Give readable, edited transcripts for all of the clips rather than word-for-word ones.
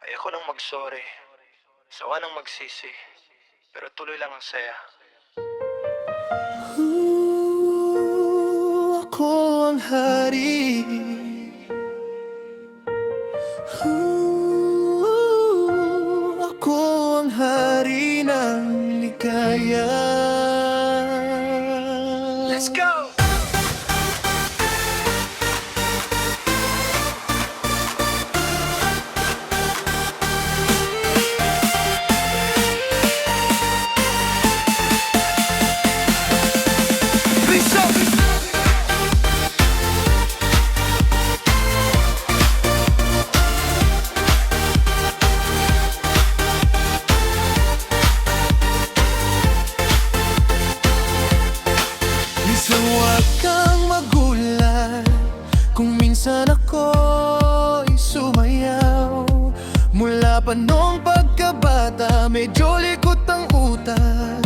Ayoko nang mag-sorry, sawa nang magsisi, pero tuloy lang ang saya. Ako ang hari. Ako ang hari ng ligaya. Let's go! Please up! Minsan huwag kang magulat kung minsan ako'y sumayaw. Mula pa noong pagkabata, medyo likot ang utak.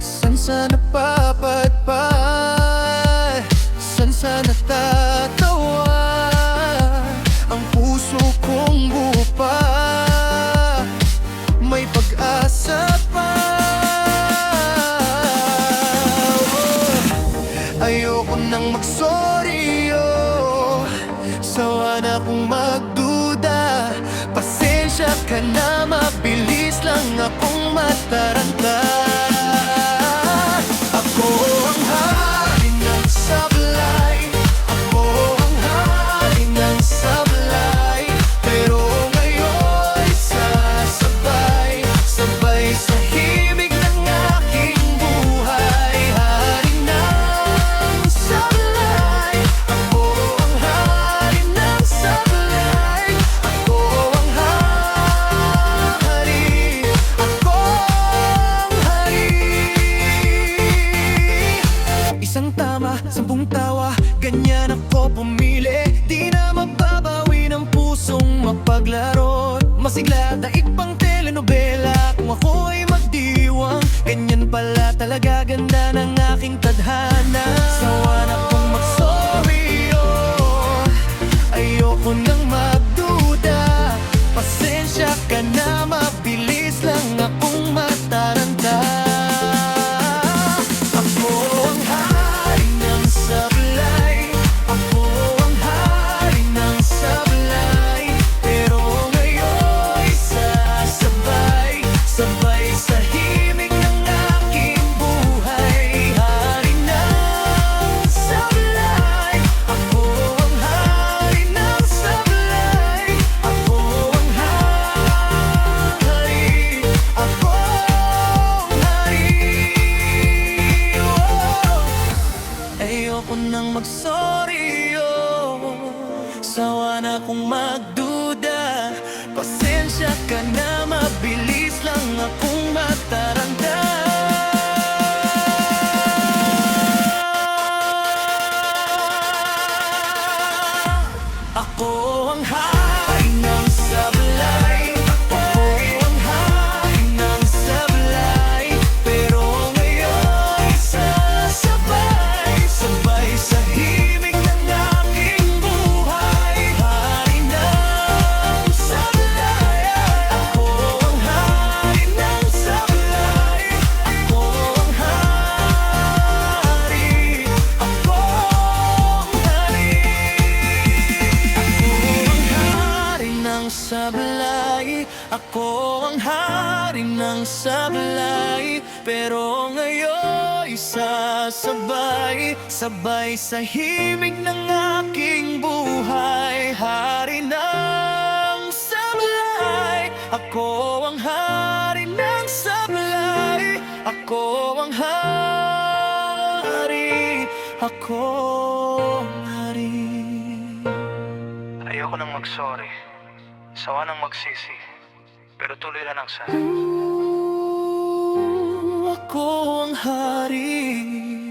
San sa napapadpad, san sa natatawa, ang puso kong buo pa, may pag-asa pa. Ayoko nang mag-sorry, oh. Sawa na kong magduda. Pasensya ka na, mabilis lang akong mataranta. Ako ang hari ng sablay. Ako ang hari ng sablay. Pero ngayon'y sasabay, sabay sa himig ng aking buhay. Hari ng sablay. Ako ang hari ng sablay. Ako ang hari. Ako ang hari. Isang tama, 10 tawa, ganyan ako pumili. Di na mababawi ng pusong mapaglaro. Masigla, daig pang telenovela. Kung ako ay magdiwang, ganyan pala talaga ganda ng aking tadhana. Sawa na kong mag-sorry, oh. Ayoko nang magduda. Pasensya ka na, mabilis lang akong mataranta. Ako ang hari ng sablay. Ako ang hari ng sablay. Pero ngayon'y sasabay, sabay sa himig ng aking buhay. Hari ng sablay. Ako ang hari ng sablay. Ako ang hari. Ako ang hari. Ayoko nang mag-sorry, oh. Sawa na kong magduda. Pasensya ka na, mabilis lang akong mataranta. Ako ang hari ng sablay. Ako ang hari ng sablay. Pero ngayon'y sasabay, sabay sa himig ng aking buhay. Hari ng sablay. Ako ang hari ng sablay. Ako ang hari. Ako ang hari. Ako ang hari ng sablay. Pero ngayon'y sasabay, sabay sa himig ng aking buhay. Hari ng sablay. Ako ang hari ng sablay. Ako ang hari. Ako ang hari. Ayoko nang mag-sorry, sawa nang magsisi, pero tuloy lang ang saya. Ako ang hari.